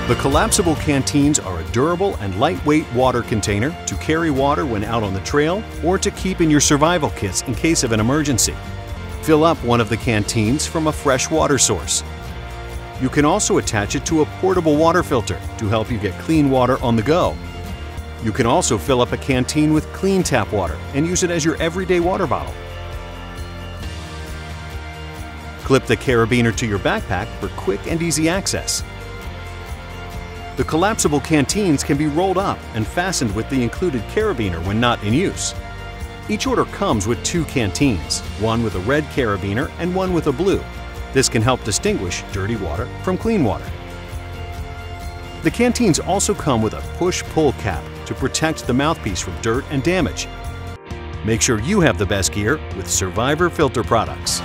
The collapsible canteens are a durable and lightweight water container to carry water when out on the trail or to keep in your survival kits in case of an emergency. Fill up one of the canteens from a fresh water source. You can also attach it to a portable water filter to help you get clean water on the go. You can also fill up a canteen with clean tap water and use it as your everyday water bottle. Clip the carabiner to your backpack for quick and easy access. The collapsible canteens can be rolled up and fastened with the included carabiner when not in use. Each order comes with 2 canteens, one with a red carabiner and one with a blue. This can help distinguish dirty water from clean water. The canteens also come with a push-pull cap to protect the mouthpiece from dirt and damage. Make sure you have the best gear with Survivor Filter products.